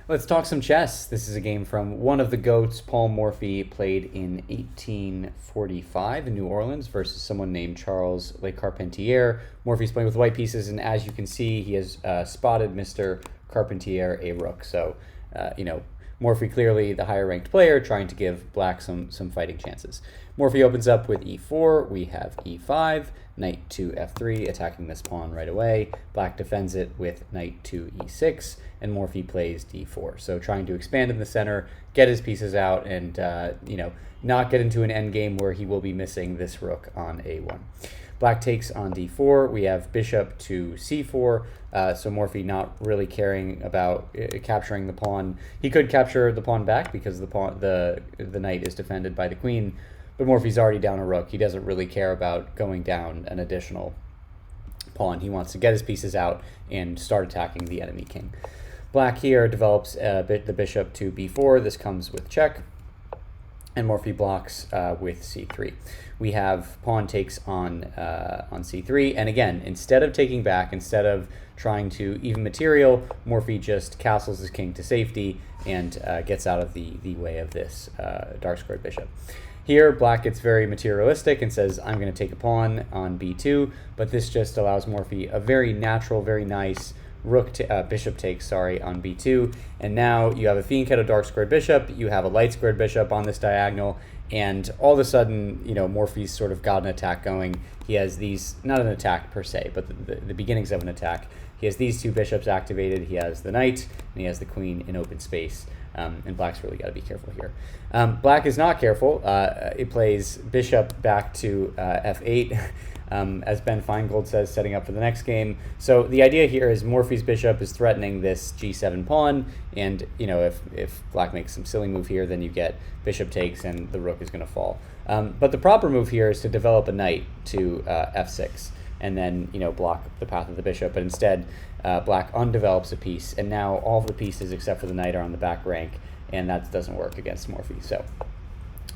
Let's talk some chess. This is a game from one of the GOATs, Paul Morphy, played in 1845 in New Orleans versus someone named Charles Le Carpentier. Morphy's playing with white pieces, and as you can see, he has spotted Mr. Carpentier a rook. So, Morphy clearly the higher ranked player, trying to give black some fighting chances. Morphy opens up with e4. We have e5, knight to f3, attacking this pawn right away. Black defends it with knight to e6, and Morphy plays d4. So trying to expand in the center, get his pieces out, and not get into an endgame where he will be missing this rook on a1. Black takes on d4. We have bishop to c4. So Morphy not really caring about capturing the pawn. He could capture the pawn back because the knight is defended by the queen, but Morphy's already down a rook. He doesn't really care about going down an additional pawn. He wants to get his pieces out and start attacking the enemy king. Black here develops the bishop to b4. This comes with check, and Morphy blocks with c3. We have pawn takes on c3, and again, instead of taking back, instead of trying to even material, Morphy just castles his king to safety and gets out of the way of this dark squared bishop. Here, black gets very materialistic and says, I'm going to take a pawn on b2, but this just allows Morphy a very natural, very nice bishop takes, on b2, and now you have a fianchetto dark squared bishop, you have a light squared bishop on this diagonal, and all of a sudden, Morphy's sort of got an attack going. He has these, not an attack per se, but the beginnings of an attack. He has these two bishops activated, he has the knight, and he has the queen in open space. And black's really got to be careful here. Black is not careful. It plays bishop back to f8, as Ben Feingold says, setting up for the next game. So the idea here is Morphy's bishop is threatening this g7 pawn, and if black makes some silly move here, then you get bishop takes and the rook is going to fall. But the proper move here is to develop a knight to f6 and then block the path of the bishop, but instead black undevelops a piece, and now all of the pieces except for the knight are on the back rank, and that doesn't work against Morphy. So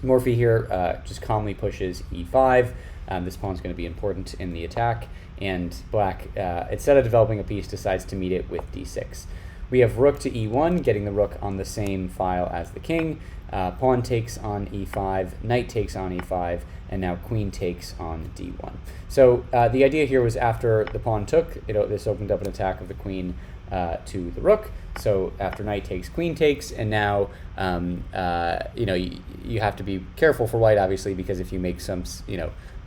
Morphy here just calmly pushes e5. This pawn's going to be important in the attack, and black, instead of developing a piece, decides to meet it with d6. We have rook to e1, getting the rook on the same file as the king. Pawn takes on e5, knight takes on e5, and now queen takes on d1. So the idea here was after the pawn took, this opened up an attack of the queen to the rook. So after knight takes, queen takes, and now you have to be careful for white, obviously, because if you make some,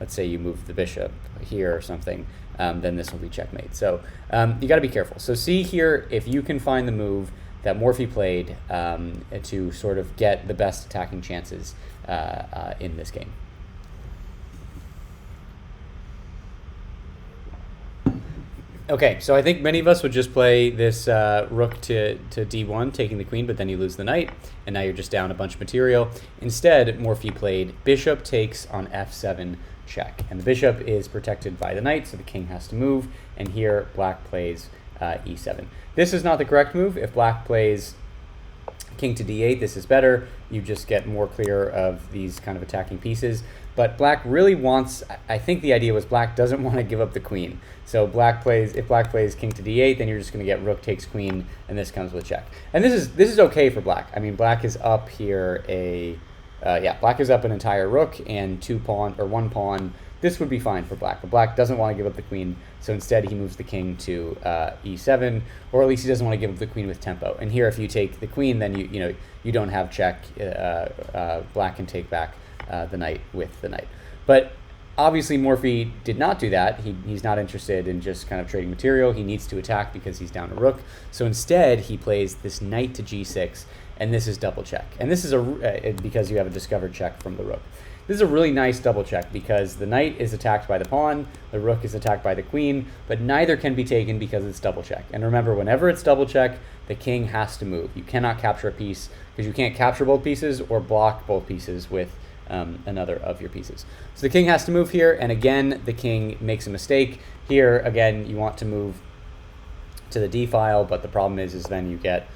let's say you move the bishop here or something, then this will be checkmate. So you got to be careful. So see here if you can find the move that Morphy played to sort of get the best attacking chances in this game. Okay, so I think many of us would just play this rook to d1, taking the queen, but then you lose the knight, and now you're just down a bunch of material. Instead, Morphy played bishop takes on f7 check, and the bishop is protected by the knight, so the king has to move, and here black plays e7. This is not the correct move. If black plays king to d8, this is better. You just get more clear of these kind of attacking pieces. But black really wants, I think the idea was black doesn't want to give up the queen. So if black plays king to d8, then you're just going to get rook takes queen, and this comes with check. And this is okay for black. I mean, black is up here black is up an entire rook and one pawn. This would be fine for black, but black doesn't want to give up the queen, so instead he moves the king to e7, or at least he doesn't want to give up the queen with tempo. And here, if you take the queen, then you don't have check. Black can take back the knight with the knight. But obviously Morphy did not do that. He's not interested in just kind of trading material. He needs to attack because he's down a rook. So instead he plays this knight to g6, and this is double check. And this is because you have a discovered check from the rook. This is a really nice double check because the knight is attacked by the pawn, the rook is attacked by the queen, but neither can be taken because it's double check. And remember, whenever it's double check, the king has to move. You cannot capture a piece because you can't capture both pieces or block both pieces with another of your pieces. So the king has to move here, and again, the king makes a mistake. Here, again, you want to move to the d file, but the problem is then you get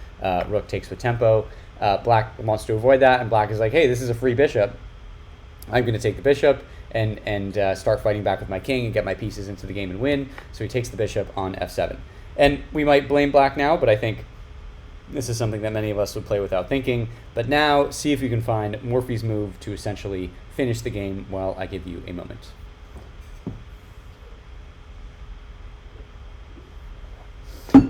rook takes with tempo. Black wants to avoid that, and black is like, hey, this is a free bishop. I'm going to take the bishop and start fighting back with my king and get my pieces into the game and win. So he takes the bishop on f7. And we might blame black now, but I think This is something that many of us would play without thinking. But now, see if you can find Morphy's move to essentially finish the game while I give you a moment.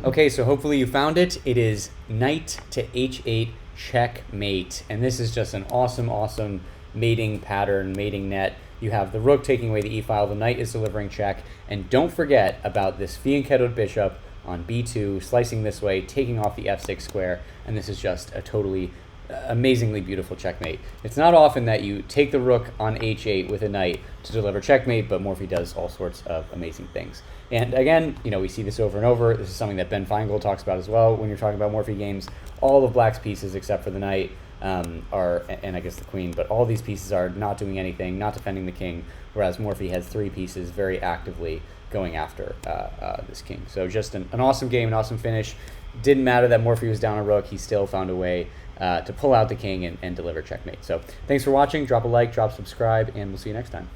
Okay, so hopefully you found it. It is knight to h8 checkmate. And this is just an awesome, awesome mating pattern, mating net. You have the rook taking away the e-file, the knight is delivering check. And don't forget about this fianchettoed bishop on b2, slicing this way, taking off the f6 square, and this is just a totally amazingly beautiful checkmate. It's not often that you take the rook on h8 with a knight to deliver checkmate, but Morphy does all sorts of amazing things. And again, we see this over and over. This is something that Ben Feingold talks about as well when you're talking about Morphy games. All of Black's pieces, except for the knight, are, and I guess the queen, but all these pieces are not doing anything, not defending the king, whereas Morphy has 3 pieces very actively going after this king. So just an awesome game, an awesome finish. Didn't matter that Morphy was down a rook. He still found a way to pull out the king and deliver checkmate. So thanks for watching. Drop a like, drop subscribe, and we'll see you next time.